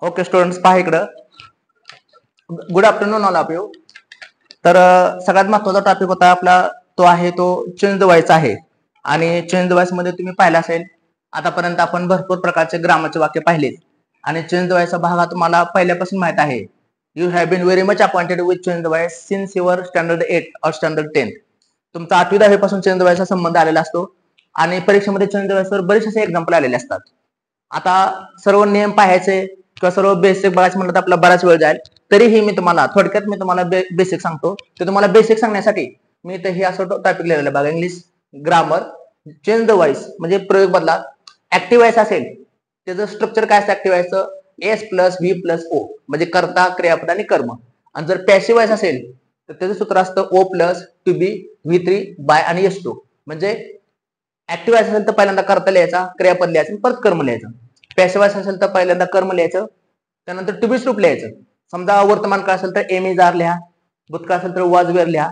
Okay students, पहा इकडं. Good afternoon all of you. तर सगळ्यात महत्वाचा टॉपिक होता आपला, तो आहे तो चेंज द व्हॉइस आहे. आणि चेंज द व्हॉइस मध्ये तुम्ही पाहिलं असेल, आतापर्यंत आपण भरपूर प्रकारचे ग्रामरचे वाक्य पाहिले. आणि चेंज द व्हॉइसचा भाग हा तुम्हाला पहिल्यापासून माहित आहे. You have been very much appointed with change the voice since your standard 8 or standard 10. तुमचा 8वी 10वी पासून चेंज द व्हॉइसचा संबंध आलेला असतो. आणि परीक्षेमध्ये चेंज द व्हॉइसवर बरेचसे असे एक्झाम्पल आलेले असतात. आता सर्व नियम पाहायचे किंवा सर्व बेसिक बघायचं म्हणलं तर आपला बराच वेळ जाईल. तरीही मी तुम्हाला थोडक्यात बेसिक सांगतो. तर तुम्हाला बेसिक सांगण्यासाठी मी इथे हे असं टॉपिक लिहिलेलं बघा, English grammar change the voice म्हणजे प्रयोग बदला. ऍक्टिव्ह व्हॉइस असेल त्याचं स्ट्रक्चर काय असतं ऍक्टिव्ह व्हॉइसचं, S plus V plus O म्हणजे कर्ता, क्रियापद आणि कर्म. आणि जर पॅसिव्ह व्हॉइस असेल तर त्याचं सूत्र असतं O plus to be व्ही3 bye आणि एस टू. म्हणजे ऍक्टिव्ह व्हॉइस असेल तर पहिल्यांदा कर्ता लिहायचा, क्रियापद लिहायचं, परत कर्म लिहायचं. पॅसिव्ह व्हॉइस असेल तर पहिल्यांदा कर्म लिहायचं, त्यानंतर टू बी रूप लिहायचं. समजा वर्तमान काळ असेल तर एम इज आर लिहा, भूतकाळ असेल तर वॉज वेअर लिहा,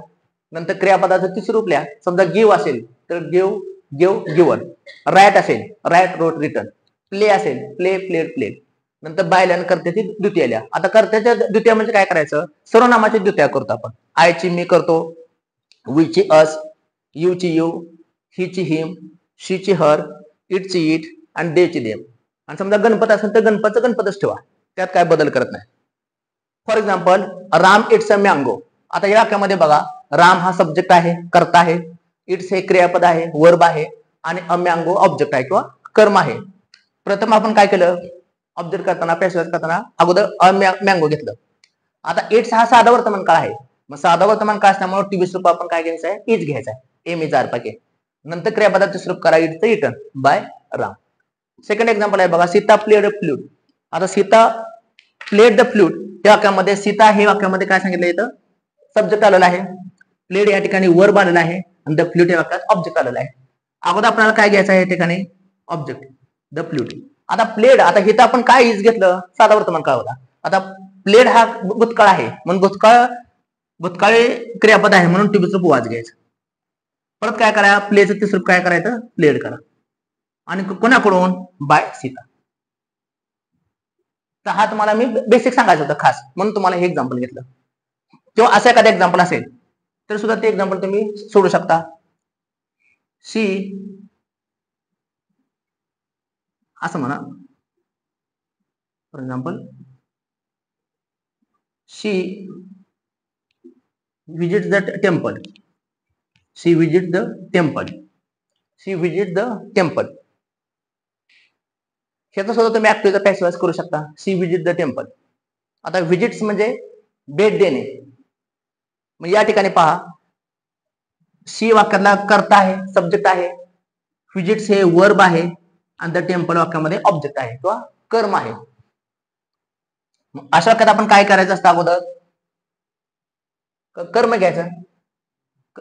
नंतर क्रियापदाचं तिसरं रूप लिहा. समजा गिव्ह असेल तर गिव्ह गिव्ह गिव्हन, राईट असेल राईट रोट रिटर्न, प्ले असेल प्ले प्लेड प्लेड. नंतर बाय लिहा, कर्त्याची द्वितीय लिहा. आता कर्त्याच्या द्वितीय म्हणजे काय करायचं, सर्वनामाची द्वितीय करतो आपण. आयची मी करतो, वीची अस, यूची यू, हिची हिम, शीची हर, इटची इट आणि डेची देम. आणि समजा गणपत असेल तर गणपतचं गणपतच ठेवा, त्यात काय बदल करत नाही. For example Ram it's a mango. आता या वाक्यामध्ये बघा, राम हा सब्जेक्ट आहे, कर्ता आहे, इट्स हे क्रियापद आहे, वर्ब आहे, आणि अ मँगो ऑब्जेक्ट आहे किंवा कर्म आहे. प्रथम आपण काय केलं, ऑब्जेक्ट करताना पॅसिव्ह करताना अगोदर अ मँगो घेतलं. आता इट्स हा साधा वर्तमान काळ आहे, मग साधा वर्तमान काळ असल्यामुळे टीव्ही स्वरूप आपण काय घ्यायचं आहे, इज घ्यायचा आहे, एम इज आर पाके. नंतर क्रियापदाचं स्वरूप करा इटचं eaten by Ram. Second example आहे बघा, सीता प्लेड फ्लूट. आता सीता प्लेड द फ्लूट या वाक्यामध्ये सीता हे वाक्यामध्ये काय सांगितलं, इथं सब्जेक्ट आलेला आहे, प्लेड या ठिकाणी वर्ब आलेला आहे, आणि द फ्लूट या वाक्यात ऑब्जेक्ट आलेला आहे. अगोदर आपल्याला काय घ्यायचं आहे या ठिकाणी, ऑब्जेक्ट द फ्लूट. आता प्लेड, आता इथं आपण काय इज घेतलं, साधा वर्तमान काळ होता. आता प्लेड हा भूतकाळ आहे म्हणून भूतकाळी क्रियापद आहे म्हणून टीव्हीचं वाज घ्यायचं. परत काय करा, प्लेचं तिसरं काय करायचं, प्लेड करा. आणि कोणाकडून, बाय सीता. तर हा तुम्हाला मी बेसिक सांगायचं होतं खास, म्हणून तुम्हाला हे एक्झाम्पल घेतलं. किंवा असं एखादं एक्झाम्पल असेल तर सुद्धा ते एक्झाम्पल तुम्ही सोडू शकता. सी असं म्हणा, for example she visit the temple, she visit the temple, she visit the temple. ह्याचा सुद्धा तुम्ही ऍक्टिव्ह पॅसिव्ह करू शकता, शी विजिट द टेम्पल. आता विजिट्स म्हणजे भेट देणे. मग या ठिकाणी पहा, शी वाक्यातला कर्ता आहे, सब्जेक्ट आहे, विजिट्स हे वर्ब आहे, आणि द टेम्पल वाक्यामध्ये ऑब्जेक्ट आहे किंवा कर्म आहे. अशा वाक्यात आपण काय करायचं असतं, अगोदर कर्म घ्यायचं.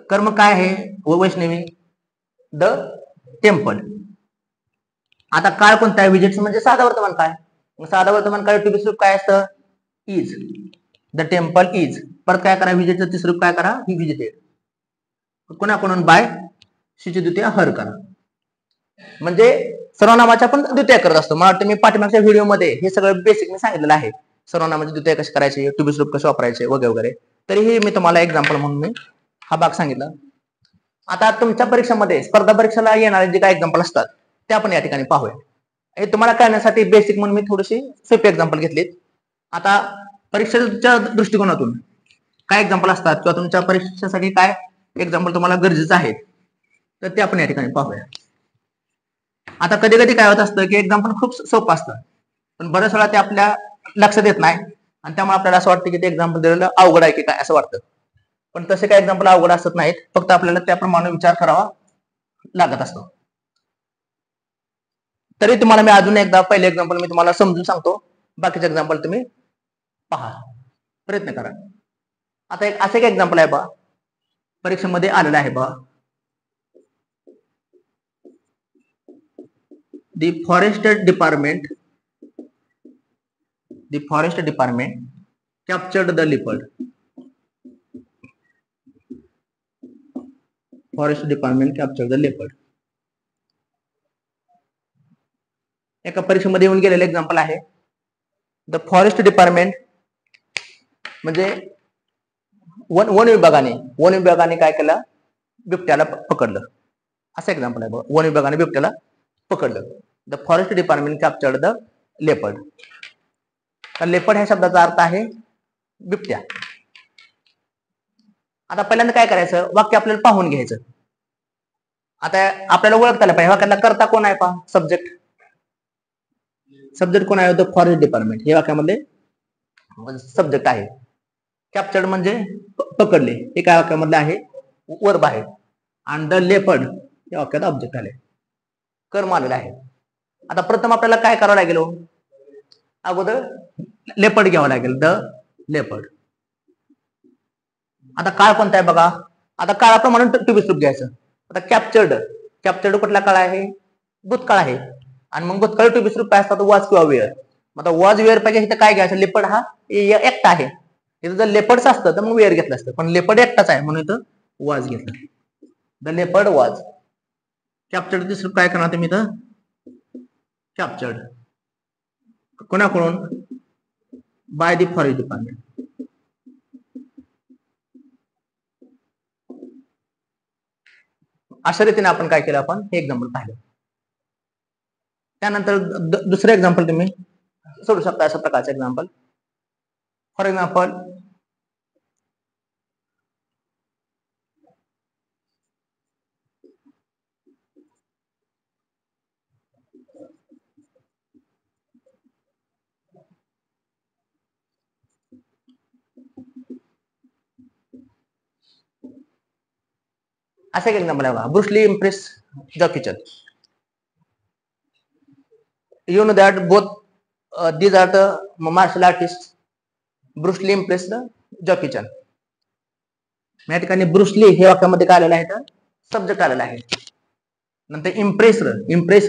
कर्म काय आहे, वैष्णवी द टेम्पल. आता काळ कोणता आहे, विजिट्स म्हणजे साधा वर्तमान काळ. मग साधा वर्तमान काळ टू बी स्वरूप काय असतं, इज, द टेम्पल इज. परत काय करा, विजिटचं तिसरं रूप काय करा, ही विजिटेड. कोणाकडून, बाय, शीची द्वितीय हर करा. म्हणजे सर्वनामाच्या पण द्वितीय करत असतो. मला वाटतं मी पाठीमागच्या व्हिडिओमध्ये हे सगळं बेसिक मी सांगितलेलं आहे, सर्वनामाची द्वितीय कशी करायची, टू बी स्वरूप कसे वापरायचे वगैरे वगैरे. तरीही मी तुम्हाला एक्झाम्पल म्हणून मी हा भाग सांगितला. आता तुमच्या परीक्षेमध्ये, स्पर्धा परीक्षेला येणारे जे काही एक्झाम्पल असतात ते आपण या ठिकाणी पाहूया. हे तुम्हाला कळण्यासाठी बेसिक म्हणून मी थोडीशी सोपी एक्झाम्पल घेतलीत. आता परीक्षेच्या दृष्टिकोनातून काय एक्झाम्पल असतात किंवा तुमच्या परीक्षेसाठी काय एक्झाम्पल तुम्हाला गरजेचं आहे, तर ते आपण या ठिकाणी पाहूया. आता कधी कधी काय होत असतं की एक्झाम्पल खूप सोपं असतं, पण बऱ्याच वेळा ते आपल्या लक्षात येत नाही, आणि त्यामुळे आपल्याला असं वाटतं की ते एक्झाम्पल दिलेलं अवघड आहे की काय असं वाटतं. पण तसे काही एक्झाम्पल अवघड असत नाहीत, फक्त आपल्याला त्याप्रमाणे विचार करावा लागत असतो. तरी तुम्हाला मी अजून एकदा पहिले एक्झाम्पल मी तुम्हाला समजून सांगतो, बाकीचे एक्झाम्पल तुम्ही पहा, प्रयत्न करा. आता एक असं एक एक्झाम्पल आहे बा, परीक्षेमध्ये आलेलं आहे बा, the forest department captured the leopard. Forest department captured the leopard. एका परीक्षेमध्ये येऊन गेलेलं एक्झाम्पल आहे. द फॉरेस्ट डिपार्टमेंट म्हणजे वन विभागाने काय केलं, बिबट्याला पकडलं. असं एक्झाम्पल आहे. वन विभागाने बिबट्याला पकडलं. The forest department captured the leopard. तर लेपर्ड ह्या शब्दाचा अर्थ आहे बिबट्या. आता पहिल्यांदा काय करायचं, वाक्य आपल्याला पाहून घ्यायचं. आता आपल्याला ओळखता आलं पाहिजे वाक्याला करता कोण आहे. पहा, सब्जेक्ट कोण आहे, द फॉरेस्ट डिपार्टमेंट हे वाक्यामध्ये सब्जेक्ट आहे. कॅप्चर्ड म्हणजे पकडले, हे काय वाक्यामधले आहे, वर्ब आहे. आणि द लेपर्ड या वाक्यात ऑब्जेक्ट आले, कर्म आलेलं आहे. आता प्रथम आपल्याला काय करावं लागेल, अगोदर लेपर्ड घ्यावं लागेल, द लेपर्ड. आता काळ कोणता आहे बघा. आता काळाप्रमाणे टू बी रूप घ्यायचं. आता कॅप्चर्ड कुठला काळ आहे, भूतकाळ आहे. आणि मग भूतकाळ टू बी रूप काय असतात, वॉज किंवा वेअर. आता वॉज वेअर पाहिजे इथं काय घ्यायचं, लेपर्ड हा एकटा आहे. इथं जर लेपर्ड्स असतं तर मग वेअर घेतलं असतं, पण लेपर्ड एकटाच आहे म्हणून इथं वॉज घेतलं. The leopard was. कॅप्चर्ड रूप काय करणार तुम्ही इथं, कॅप्चर्ड कोणाकडून, बाय द फॉरेस्ट डिपार्टमेंट. अशा रीतीने आपण काय केलं, आपण हे एक्झाम्पल पाहिलं. त्यानंतर दुसरं एक्झाम्पल तुम्ही सोडू शकता. अशा प्रकारचे एक्झाम्पल, फॉर एक्झाम्पल असं एक एक्झाम्पल आहे बघा. Bruce Lee impress Jackie Chan. You know that both these are the martial artists. Bruce Lee impress Jackie Chan. या ठिकाणी ब्रुस ली हे वाक्यामध्ये काय आलेलं आहे, तर सब्जेक्ट आलेला आहे. नंतर इम्प्रेस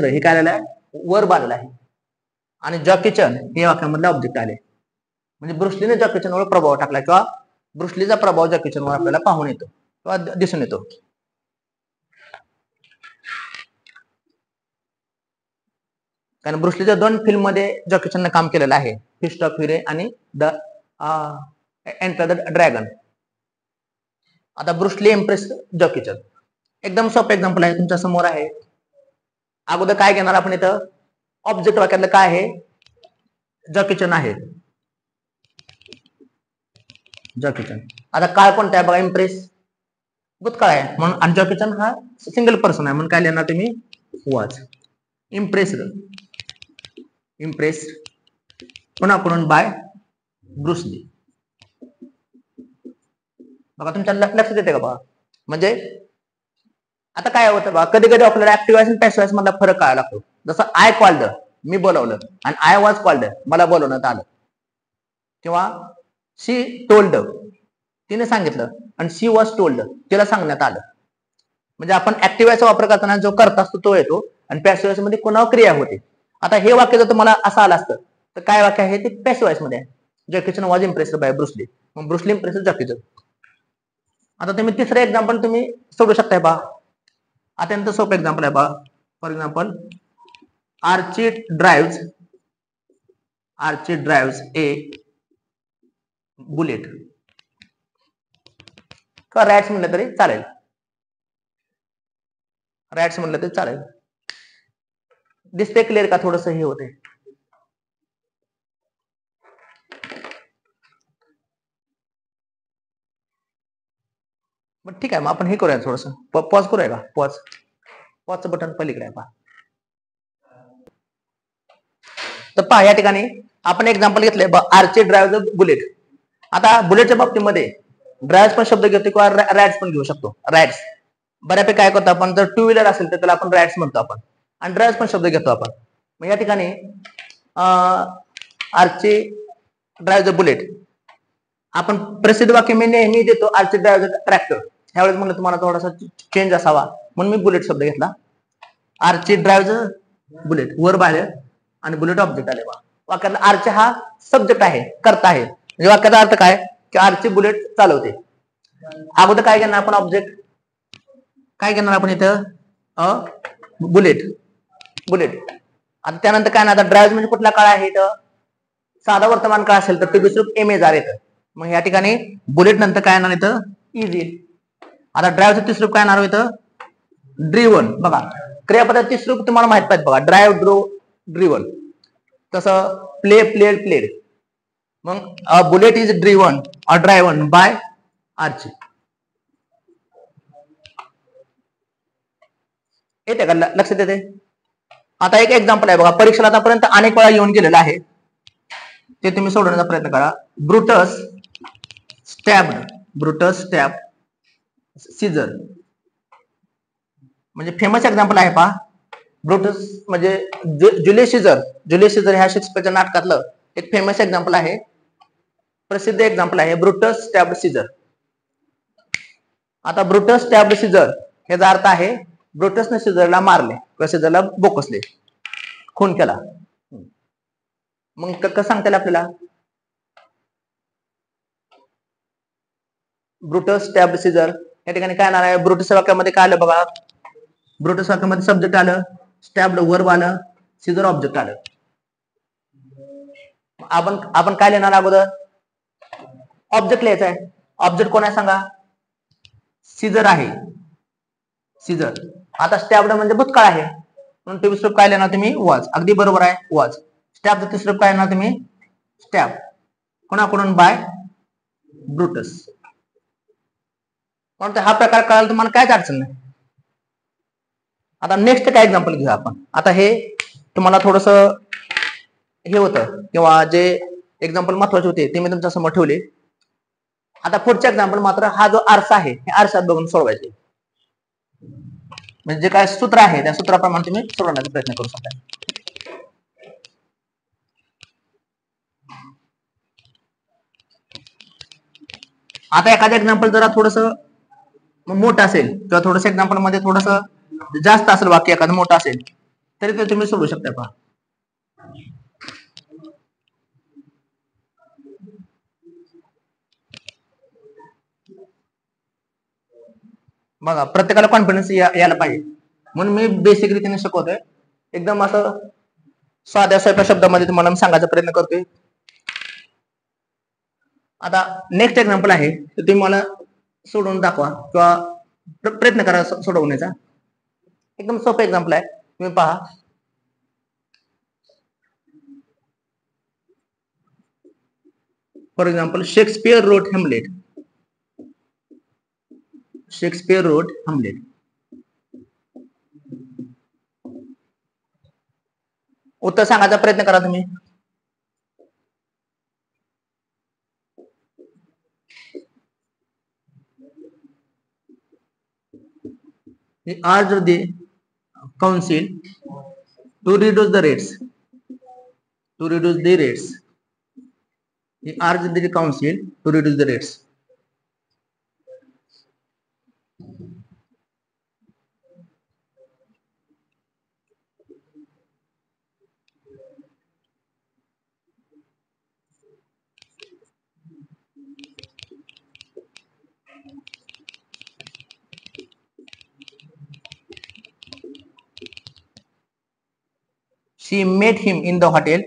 हे काय आलेलं आहे, वर्ब आलेला आहे. आणि जॅकी चॅन हे वाक्यामधले ऑब्जेक्ट आले. म्हणजे ब्रुसलीने जॅकी चॅनवर प्रभाव टाकला किंवा ब्रुसलीचा प्रभाव जॅकी चॅनवर आपल्याला पाहून येतो किंवा दिसून येतो. कारण ब्रुसलीच्या 2 फिल्म मध्ये जॅकी चॅनने काम केलेलं आहे, फिस्ट ऑफ फ्युरी आणि द एंटर द ड्रॅगन. आता ब्रुस ली इम्प्रेस जॅकी चॅन एकदम सोपं एक्झाम्पल आहे, तुमच्या समोर आहे. अगोदर काय घेणार आपण इथं, ऑब्जेक्ट वाक्यातलं काय आहे, जॅकी चॅन आहे, जॅकी चॅन. आता काळ कोणता आहे बघा, इम्प्रेस भूतकाळ आहे म्हणून, आणि जॅकी चॅन हा सिंगल पर्सन आहे म्हणून काय लिहिणार तुम्ही, वॉज. इम्प्रेस कोणाकडून, बाय ब्रुस ली. बघा तुमच्या लक्षात येते का बघा. म्हणजे आता काय होतं बघा, कधी कधी आपल्याला ऍक्टिव्ह आणि पॅसिव्ह वॉइस मधला फरक कळायला लागतो. जसं आय कॉल्ड, मी बोलवलं, आणि आय वॉज कॉल्ड, मला बोलवण्यात आलं. किंवा शी टोल्ड, तिने सांगितलं, आणि शी वॉज टोल्ड, तिला सांगण्यात आलं. म्हणजे आपण ऍक्टिव्ह वॉइसचा वापर करताना जो करत असतो तो येतो, आणि पॅसिव्ह वॉइस मध्ये कोणावर क्रिया होते. आता हे वाक्य जर तुम्हाला असं आलं असतं तर काय वाक्य आहे ते पॅसिव्ह वॉइस मध्ये आहे. Jackie Chan was impressed by Bruce Lee, मग Bruce Lee impressed Jackie Chan. आता तुम्ही तिसरं एक्झाम्पल तुम्ही सोडू शकताय बा. अत्यंत सोपं एक्झाम्पल आहे बा. For example, Archie drives a bullet. किंवा रॅट्स म्हणलं तरी चालेल, रॅट्स म्हणलं तरी चालेल. दिसते क्लिअर का, थोडस हे होते. ठीक आहे, मग आपण हे करूया, थोडस पॉज करूया का, पॉजचं बटन पलीकडे आहे पहा. तर पहा या ठिकाणी आपण एक्झाम्पल घेतलंय, आर्ची ड्राइव्ह द बुलेट. आता बुलेटच्या बाबतीमध्ये ड्राइव्ह पण शब्द घेतो किंवा रॅट्स पण घेऊ शकतो. रॅट्स बऱ्यापैकी काय करतो आपण, जर टू व्हीलर असेल तर त्याला आपण रॅट्स म्हणतो आपण, आणि ड्राइव्ह पण शब्द घेतो आपण. मग या ठिकाणी आर्ची ड्राइव्ह द बुलेट, आपण प्रसिद्ध वाक्य मी नेहमी देतो, आर्ची ड्राइव्ह द ट्रॅक्टर. ह्यावेळेस म्हणलं तुम्हाला थोडासा चेंज असावा म्हणून मी बुलेट शब्द घेतला. Archie drive the bullet, verb आले आणि बुलेट ऑब्जेक्ट आले. वाक्यातला आर्ची हा सब्जेक्ट आहे, करता आहे. म्हणजे वाक्याचा अर्थ काय, की आर्ची बुलेट चालवते. अगोदर काय घेणार आपण, ऑब्जेक्ट काय घेणार आपण इथं, बुलेट. आता त्यानंतर काय ना, आता ड्राइव्ह म्हणजे कुठला काळ आहे इथं, साधा वर्तमान काळ असेल तर ते विसरूप एम एजार येतं. मग या ठिकाणी बुलेट नंतर काय येणार इथं इज येईल. आता ड्राईव्हचं तिसरूप काय येणार इथं ड्रिव्हन. बघा क्रियापदाचं तिसरूप तुम्हाला माहित पाहिजे बघा ड्राईव्ह ड्रो ड्रिव्हन. तसं प्ले प्लेड प्लेड. मग बुलेट इज ड्रिव्हन और ड्रायव्हन बाय आर्ची. येते का लक्षात येते. आता एक एक्झाम्पल आहे बघा परीक्षेला आतापर्यंत अनेक वेळा येऊन गेलेला आहे ते तुम्ही सोडवण्याचा प्रयत्न करा. ब्रुटस स्टॅब सीझर म्हणजे फेमस एक्झाम्पल आहे पहा. ब्रुटस म्हणजे जुलियस सीझर ह्या शेक्सपियरच्या नाटकातलं एक फेमस एक्झाम्पल आहे, प्रसिद्ध एक्झाम्पल आहे ब्रुटस स्टॅब सीझर. आता ब्रुटस स्टॅब सीझर याचा अर्थ आहे ब्रुटसने सीझरला मारले किंवा सीझरला बोकसले, खून केला. मग कसं सांगता येईल आपल्याला ब्रुटस स्टॅब सीझर या ठिकाणी काय येणार आहे. ब्रुटस वाक्यामध्ये काय आलं बघा. ब्रुटस वाक्यामध्ये सब्जेक्ट आलं, स्टॅब वर्ब आलं, सीझर ऑब्जेक्ट आलं. आपण काय लिहिणार अगोदर ऑब्जेक्ट लिहायचा आहे. ऑब्जेक्ट कोण आहे सांगा सीझर आहे. सीझर. आता स्टॅब्ड म्हणजे भूतकाळ आहे म्हणून ते विसरूप काय लिहिणार तुम्ही वॉज. अगदी बरोबर आहे वॉज. स्टॅबचं तिसरूप काय लिहिणार तुम्ही स्टॅब. कोणाकडून बाय ब्रुटस. म्हणून हा प्रकार कळायला तुम्हाला कायच अडचण नाही. आता नेक्स्ट काय एक्झाम्पल घेऊ आपण. आता हे तुम्हाला थोडस हे होतं किंवा जे एक्झाम्पल महत्वाचे होते ते मी तुमच्या समोर ठेवले. आता पुढचा एक्झाम्पल मात्र हा जो आरसा आहे हे आरशात बघून सोडवायचे. म्हणजे जे काय सूत्र आहे त्या सूत्राप्रमाणे तुम्ही सोडवण्याचा प्रयत्न करू शकता. आता एखादं एक्झाम्पल जरा थोडस मोठं असेल किंवा थोडस एक्झाम्पल मध्ये थोडस जास्त असेल वाक्य एखादं मोठं असेल तरी ते तुम्ही सोडू शकता. पहा बघा प्रत्येकाला कॉन्फिडन्स यायला पाहिजे म्हणून मी बेसिक रीतीने शिकवतोय. एकदम असं साध्या सोप्या शब्दामध्ये तुम्हाला मी सांगायचा प्रयत्न करतोय. आता नेक्स्ट एक्झाम्पल आहे तर तुम्ही मला सोडवून दाखवा किंवा प्रयत्न करा सोडवण्याचा. एकदम सोपं एक्झाम्पल आहे तुम्ही पहा. For example Shakespeare wrote Hamlet. Shakespeare wrote Hamlet. उत्तर सांगायचा प्रयत्न करा तुम्ही. He urged the council to reduce the rates. To reduce the rates. He urged the council to reduce the rates. She met him in the hotel.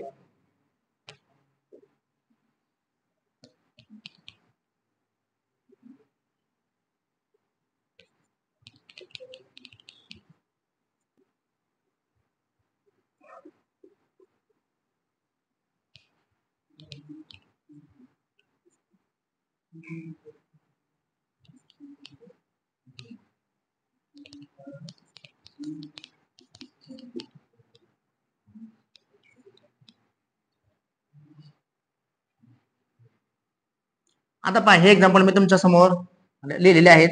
आता पहा हे example मी तुमच्या समोर लिहिलेले आहेत.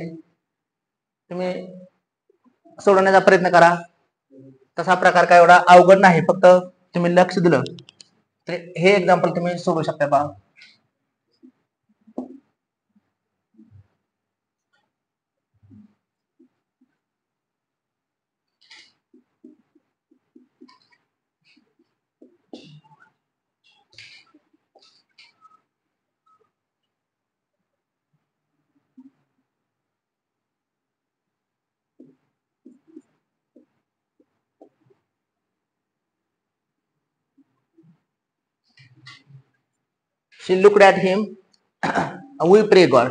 तुम्ही सोडवण्याचा प्रयत्न करा. तसा प्रकार काय एवढा अवघड नाही, फक्त तुम्ही लक्ष दिलं तर हे एक्झाम्पल तुम्ही सोडवू शकता. पहा शी लुक्ड ॲट हिम वी प्रे गॉड.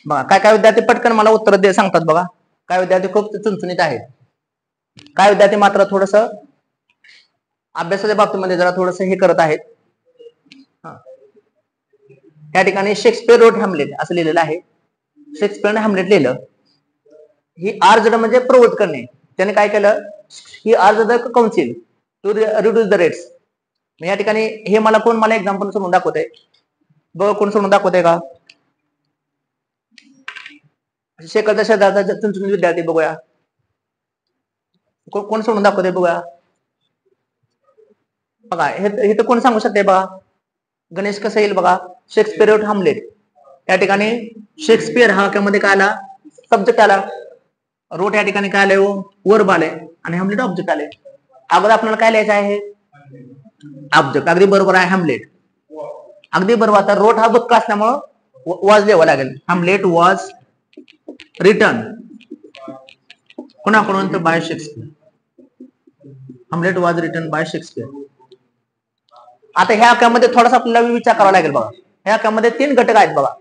बघा काय काय विद्यार्थी पटकन मला उत्तर दे सांगतात बघा. काय विद्यार्थी खूप चुणचुणीत आहेत, काय विद्यार्थी मात्र थोडस अभ्यासाच्या बाबतीमध्ये जरा थोडस हे करत आहेत. या ठिकाणी शेक्सपियर रोट हॅमलेट असं लिहिलेलं आहे. शेक्सपियरने हॅमलेट लिहिलं. ही आर्जड म्हणजे प्रवृत्त करणे. त्याने काय केलं, he urged the council to reduce the rates. या ठिकाणी हे मला एक्झाम्पल सोडून दाखवतंय बघ. कोण सोडून दाखवतंय का? शेखरच्या शेजारचा चुनचुनी विद्यार्थी बघूया, कोण सोडून दाखवतंय बघूया. बघा हे तर कोण सांगू शकते बघा. गणेश कसं येईल बघा. शेक्सपियर रोट हॅमलेट. या ठिकाणी शेक्सपियर हा वाक्यामध्ये काय आला, सब्जेक्ट आला. रोट या ठिकाणी काय आले, वर्ब आले, आणि हॅमलेट ऑब्जेक्ट आले. अगोदर आपल्याला काय लिहायचं आहे, ऑब्जेक्ट. अगदी बरोबर आहे, हॅमलेट अगदी बरोबर. आता रोट हा भूतकाळ असल्यामुळं वॉज लिहावं लागेल. हॅमलेट वॉज रिटन कोणाकडून, तर bye Shakespeare. Hamlet was written by Shakespeare. आता ह्या वाक्यामध्ये थोडासा आपल्याला विचार करावा लागेल बघा. ह्या वाक्यामध्ये 3 घटक आहेत बघा.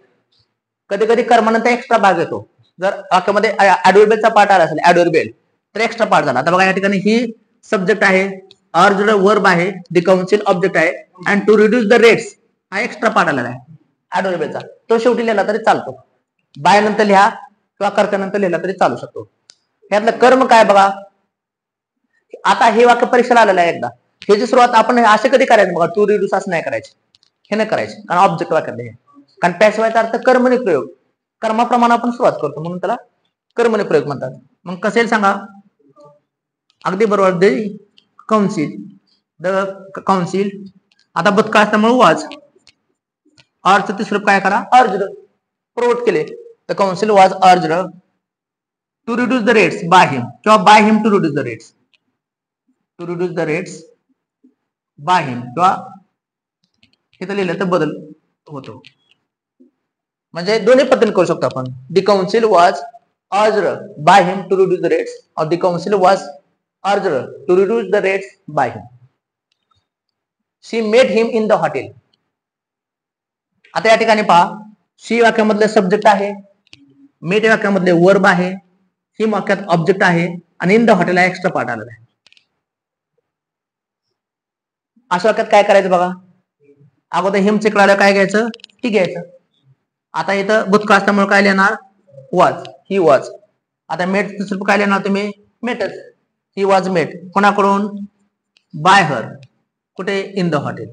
कधी कधी कर्मानंतर एक्स्ट्रा भाग येतो. जर वाक्यामध्ये ऍडव्हर्बियलचा पार्ट आला असेल, ऍडव्हर्बियल, तर एक्स्ट्रा पार्ट झाला. आता बघा या ठिकाणी ही सब्जेक्ट आहे, अर्ज्ड वर्ब आहे, द काउन्सिल ऑब्जेक्ट आहे, and to reduce the rates हा एक्स्ट्रा पार्ट आलेला आहे ऍडव्हर्बियलचा. तो शेवटी लिहिला तरी चालतो. बाय नंतर लिहा किंवा कर्त्यानंतर लिहिला तरी चालू शकतो. ह्यातलं कर्म काय बघा. आता हे वाक्य परीक्षेला आलेलं आहे एकदा. ह्याची सुरुवात आपण असे कधी करायचं बघा, टू रिड्यूस असं नाही करायचे, हे नाही करायचे, कारण ऑब्जेक्ट वाक्यात हे. कारण पॅसिव्हचा अर्थ कर्मणी प्रयोग, कर्माप्रमाणे आपण सुरुवात करतो म्हणून त्याला कर्मणी प्रयोग म्हणतात. मग कसे सांगा. अगदी बरोबर, द काउन्सिल, द काउन्सिल. आता भूतकाळ असल्यामुळे वाज. अर्ज तिसरं काय करा, अर्ज्ड, प्रवृत्त केले. The council was urged to reduce the rates by him, किंवा by him to reduce the rates. To reduce the rates by him, किंवा इथं लिहिलं तर बदल होतो. म्हणजे दोन्ही पद्धतीने करू शकतो आपण. The council was urged by him to reduce the rates, or the council was urged to reduce the rates by him. She met him in the hotel. आता या ठिकाणी पहा, शी वाक्यामधले सब्जेक्ट आहे, मेट वाक्यामधले वर्ब आहे, हिम वाक्यात ऑब्जेक्ट आहे, आणि इन द हॉटेल हा एक्स्ट्रा पार्ट आलेला आहे. अशा वाक्यात काय करायचं बघा. अगोदर हिमचे कळालं काय घ्यायचं, टी घ्यायचं. आता इथं भूतकाळ असल्यामुळे काय लिहिणार, वॉज, ही वॉज. आता मेट दुसरं काय लिहिणार तुम्ही, मेटच. ही वॉज मेट कोणाकडून, बाय हर. कुठे, इन द हॉटेल.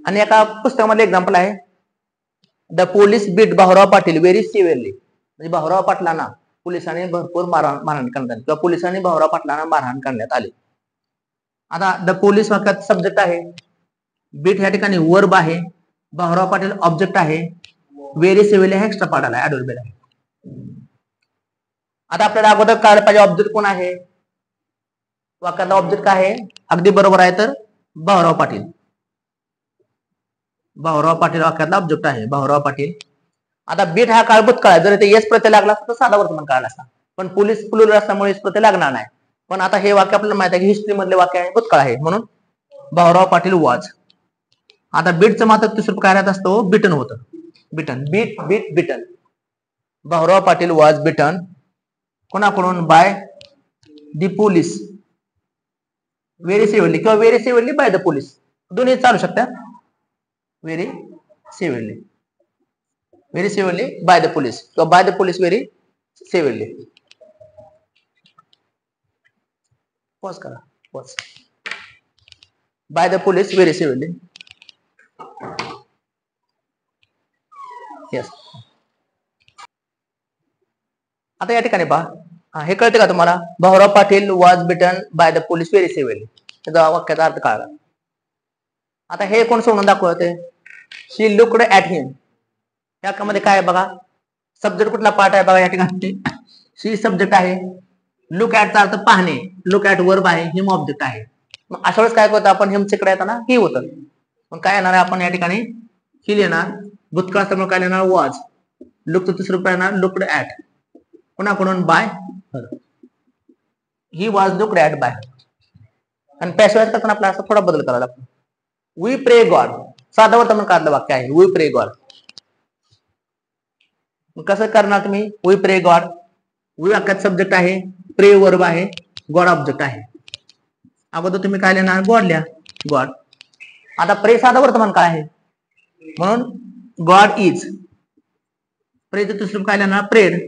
आणि एका पुस्तकामध्ये एक्झाम्पल आहे, the police beat Bhaurao Patil very severely. म्हणजे भाऊराव पाटलांना पोलिसांनी भरपूर मारहाण करण्यात आली, किंवा पोलिसांनी भाऊराव पाटलांना मारहाण करण्यात आली. आता द पोलीस वाक्यात सब्जेक्ट आहे, बीट या ठिकाणी वर्ब आहे, भाऊराव पाटील ऑब्जेक्ट आहे, व्हेरी सिव्हिअरली हा एक्स्ट्रा पार्ट आला, ऍडव्हर्बियल आहे. आता आपल्याला अगोदर कळायला पाहिजे ऑब्जेक्ट कोण आहे. वाक्यातला ऑब्जेक्ट काय आहे, अगदी बरोबर आहे, तर भाऊराव पाटील. भाऊराव पाटील वाक्यातला ऑब्जेक्ट आहे, भाऊराव पाटील. आता बीट हा काळ भूतकाळ आहे. जर इथे येस प्रत्यय लागला तर साधा वर्तमान काळ असता, पण पोलीस प्लुरल असल्यामुळे येस प्रत्यय लागणार नाही. पण आता हे वाक्य आपल्याला माहिती आहे की हिस्ट्री मधले वाक्य आहे, भूतकाळ आहे, म्हणून भाऊराव पाटील वॉज. आता बीटचं मात्र तिसरं कार्यात असतो, बिटन होतं. Beaten, beat beat beaten. Bhaurao Patil was beaten कोणाकडून, by the police very severely, किंवा very severely by the police, दोन्ही चालू शकतात. Very severely, very severely by the police, किंवा by the police very severely. Pause करा, pause. By the police very severely. Yes. आता या ठिकाणी पहा, हे कळते का तुम्हाला, Bhaurao Patil was beaten by the police very severely, त्याचा वाक्याचा अर्थ कळला. आता हे कोण सोडून दाखवते, शी लुक्ड ॲट हिम. यामध्ये काय आहे बघा, सब्जेक्ट कुठला पार्ट आहे बघा या ठिकाणी, शी सब्जेक्ट आहे, लुक ॲटचा अर्थ पाहणे, लुक ॲट वर्ब आहे, हिम ऑब्जेक्ट आहे. मग अशा वेळेस काय करतो आपण, हिमच्याकडे येताना ही होतं. मग काय येणार आहे, आपण या ठिकाणी ही लिहिणार, भूतकाळ असल्यामुळे काय लिहिणार वॉज, लुक तिसरं रूप येणार लुक्ड ऍट, कोणाकडून by her, he was looked at by. आणि पॅसिव्ह करताना आपल्याला असा थोडा बदल करावा लागतो. वी प्रे गॉड, साधं वर्तमान काळातलं वाक्य आहे वी प्रे गॉड. कसं करणार तुम्ही, वी प्रे गॉड, वी वाक्यात सब्जेक्ट आहे, प्रे वर्ब आहे, गॉड ऑब्जेक्ट आहे. अगोदर तुम्ही काय लिहिणार गॉड लिहा, गॉड. आता प्रे साधं वर्तमान काळ आहे म्हणून गॉड इज, प्रेचं दुसरं काय लिहिणार प्रेड,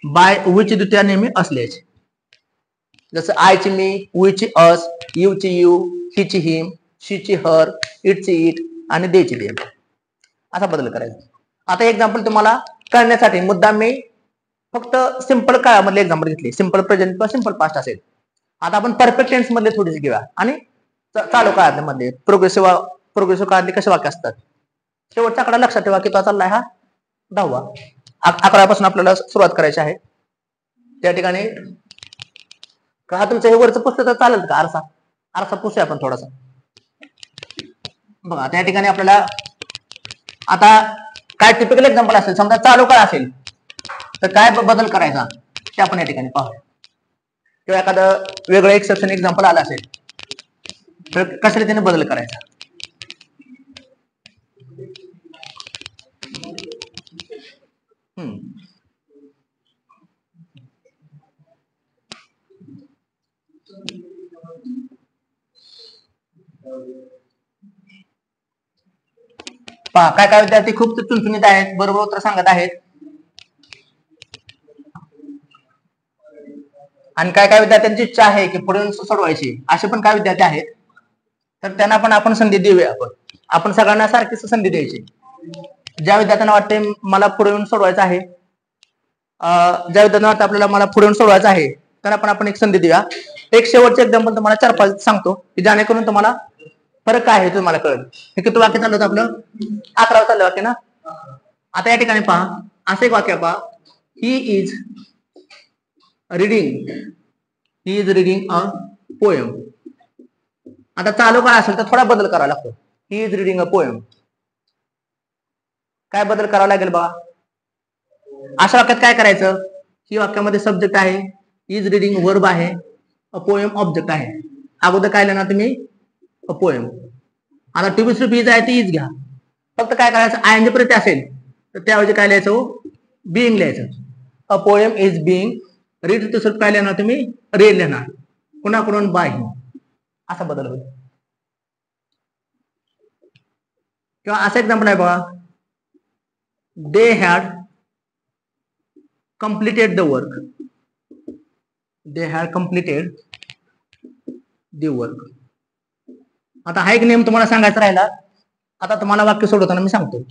बाय वीची द्वितीय नेहमी असल्याचे, जसं आयची मी, वीची अस, यूची यू, हिची हिम, शीची हर, इटची इट आणि देची दे, असा बदल करायचा. आता एक्झाम्पल तुम्हाला करण्यासाठी मुद्दा मी फक्त सिंपल काळामधले एक्झाम्पल घेतले, सिंपल प्रेझेंट किंवा सिंपल पास्ट असेल. आता आपण परफेक्ट टेन्स मधले थोडेसे घेऊया आणि चालू काळातल्या मध्ये प्रोग्रेसिव्ह काळातले कसे वाक्य असतात. शेवटच्या आकडा लक्षात ठेवा की तो चाललाय हा 10वा. 11पासून आपल्याला सुरुवात करायची आहे. त्या ठिकाणी का तुमचं हे वरचं पुस्तक चालेल का, आरसा पुसूया आपण थोडासा. बघा त्या ठिकाणी आपल्याला आता काय टिपिकल एक्झाम्पल असेल, समजा चालू काळ असेल तर काय बदल करायचा ते आपण या ठिकाणी पाहूया. किंवा एखादं वेगळं एक्सेप्शन एक्झाम्पल आलं असेल तर कशा रीतीने बदल करायचा. पहा काय काय विद्यार्थी खूप चुनचुनीत आहेत, बरोबर उत्तर सांगत आहेत. आणि काय काय विद्यार्थ्यांची इच्छा आहे की पुढे सोडवायची, असे पण काय विद्यार्थी आहेत. तर त्यांना पण आपण संधी देऊया. आपण सगळ्यांना सारखीच संधी द्यायची. ज्या विद्यार्थ्यांना वाटते मला पुढे येऊन सोडवायचं आहे, ज्या विद्यार्थ्यांना वाटतं आपल्याला मला पुढे येऊन सोडवायचं आहे, तर आपण एक संधी देऊया. एक शेवटचे एक्झाम्पल तुम्हाला 4-5 सांगतो की जेणेकरून तुम्हाला फरक काय आहे तुम्हाला कळेल. हे किती वाक्य चाललं होतं आपलं, 11 चाललं वाक्य ना. आता या ठिकाणी पहा असं एक वाक्य पहा, he is reading a poem. आता चालू काळ असेल तर थोडा बदल करावा लागतो. He is reading a poem, काय बदल करावा लागेल बघा. अशा वाक्यात काय करायचं, ही वाक्यामध्ये सब्जेक्ट आहे, इज रीडिंग वर्ब आहे, अ पोएम ऑब्जेक्ट आहे. अगोदर काय लिहिणार तुम्ही अ पोएम. आता टू बी स्लूप इज आहे ती इज घ्या. फक्त काय करायचं आयएनजी प्रत्यय असेल तर त्याऐवजी काय लिहायचं बीइंग लिहायचं. A poem is being read दुसरं काय लिहिणार तुम्ही रेड लिहिणार, कुणाकडून बाय हिम, असा बदल होईल. किंवा असं एक्झाम्पल आहे बघा, they had completed the work, they had completed the work. आता हा एक नियम तुम्हाला सांगायचा राहिला. आता तुम्हाला वाक्य सोडवताना मी सांगतो.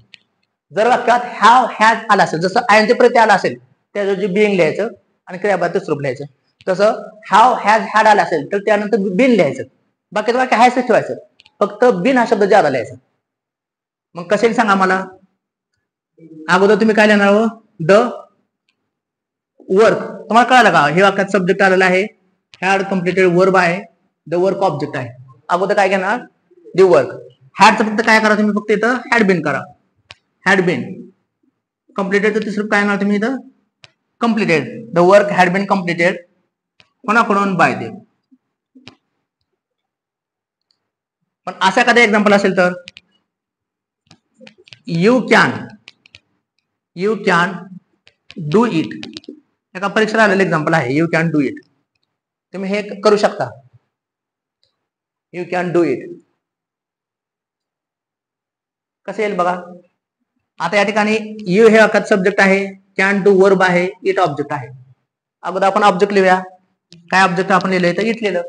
जर वाक्यात हॅव हॅज आला असेल, जसं आयएनजी प्रत्यय आला असेल त्याऐवजी बीइंग लिहायचं आणि क्रियापद स्वरूप लिहायचं. तसं हॅव हॅज हॅड आला असेल तर त्यानंतर बीन लिहायचं. बाकीचं वाक्य हायच ठेवायचं, फक्त बीन हा शब्द ज्यादा लिहायचा. मग कसे सांगा मला. अगोदर तुम्ही काय लिहिणार हो, द वर्क. तुम्हाला कळालं का, हे वाक्यात सब्जेक्ट आलेला आहे, हॅड कम्प्लिटेड वर्ब आहे, द वर्क ऑब्जेक्ट आहे. अगोदर काय घेणार द वर्क. हॅडचं फक्त काय करा तुम्ही, फक्त इथं हॅड बीन करा, हॅड बीन. कम्प्लिटेड तिसरं काय येणार तुम्ही इथं completed, the work had been completed, कोणाकडून बाय देम. पण असा एखादा एक्झाम्पल असेल तर यू कॅन डू इट. एका परीक्षेला आलेलं एक्झाम्पल आहे, यू कॅन डू इट. तुम्ही हे करू शकता, यू कॅन डू इट. कसं येईल बघा. आता या ठिकाणी यू हे वाक्यात सब्जेक्ट आहे, कॅन डू वर्ब आहे, इट ऑब्जेक्ट आहे. अगोदर आपण ऑब्जेक्ट लिहूया. काय ऑब्जेक्ट आपण लिहिलंय तर इट लिहिलं.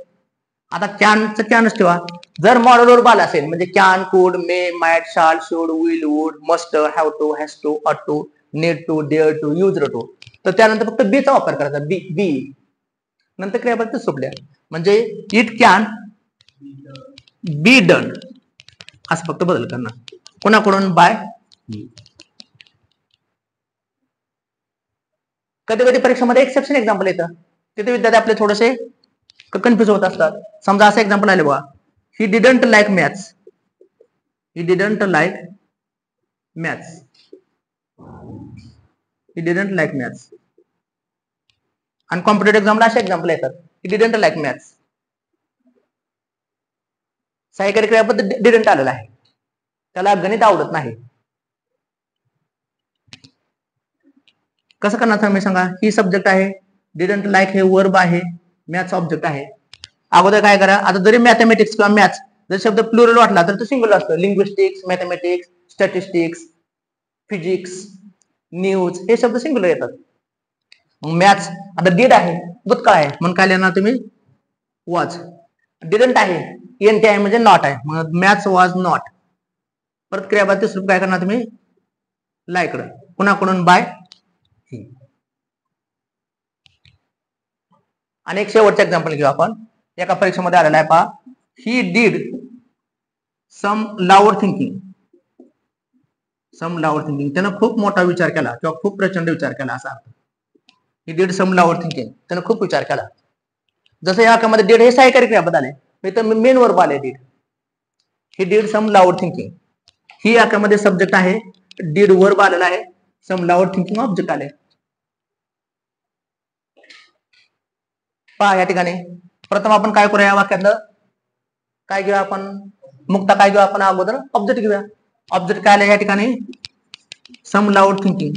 आता कॅनचं कॅनच ठेवा. जर मॉडल वर्ब आला असेल म्हणजे can, could, may, might, shall, should, will, would, must, have to, has to, ought to, need to, dare to, use to, तर त्यानंतर फक्त बीचा वापर करायचा, बी नंतर क्रियापद सोपल्या. म्हणजे इट कॅन बी डन असं फक्त बदल करणार, कोणाकडून बाय. कधी कधी परीक्षेमध्ये एक्सेप्शन एक्झाम्पल येतं, तिथे विद्यार्थी आपले थोडेसे कन्फ्युज होत असतात. समजा असं एक्झाम्पल आले बघा, he didn't like maths. He didn't like maths. He didn't like maths. आणि कॉम्पिटेटिव्ह एक्झामला असे एक्झाम्पल येतात. He didn't like maths. सहाय्यकारी क्रियापद डिडंट आलेला आहे, त्याला गणित आवडत नाही. कसं करणार मी सांगा. ही सब्जेक्ट आहे, डिडंट लाईक हे वर्ब आहे, मॅथ्स ऑब्जेक्ट आहे. अगोदर काय करा, आता जरी मॅथमॅटिक्स किंवा मॅथ्स जर शब्द प्लुरल वाटला तर तो सिंगल असतो. Linguistics, mathematics, statistics, physics, news हे शब्द सिंगल येतात. मग मॅथ्स आता डिड आहे, भूतकाळ आहे, म्हणून काय लिहिणार तुम्ही वॉज. डिडंट आहे, एनटी आहे म्हणजे नॉट आहे, मग मॅथ्स वॉज नॉट. परत क्रियापद तिसरं काय करणार तुम्ही लाईकड, कुणाकडून बाय ही. आणि एक शेवटचं एक्झाम्पल घेऊ आपण, एका परीक्षेमध्ये आलेला आहे पहा. He did some loud thinking. Some loud thinking, त्यानं खूप मोठा विचार केला किंवा खूप प्रचंड विचार केला असा अर्थ. He did some loud thinking, त्यानं खूप विचार केला. जसं या वाक्यामध्ये डीड हे सहाय्यकारी क्रियापद आले, तर मेन वर्ब आले did. He did some loud thinking. ही वाक्यामध्ये सब्जेक्ट आहे, डीड वर्ब आलेला आहे, सम लाऊड थिंकिंग ऑब्जेक्ट आले. पहा या ठिकाणी प्रथम आपण काय करूया, या वाक्यातलं काय घेऊया आपण, मुक्ता काय घेऊया आपण, अगोदर ऑब्जेक्ट घेऊया. ऑब्जेक्ट काय आले या ठिकाणी सम लाऊड थिंकिंग.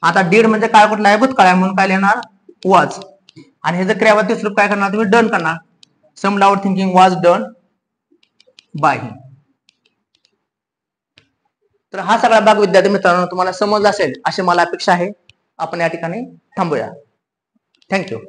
आता डीड म्हणजे काय कुठला आहे, भूतकाळ आहे, म्हणून काय लिहिणार वॉज. आणि हे जर क्रियापद तिसरं काय करणार तुम्ही डन करणार. Some loud thinking was done by him. तर हा सगळा भाग विद्यार्थी मित्रांनो तुम्हाला समजला असेल अशी मला अपेक्षा आहे. आपण या ठिकाणी थांबूया. थँक्यू.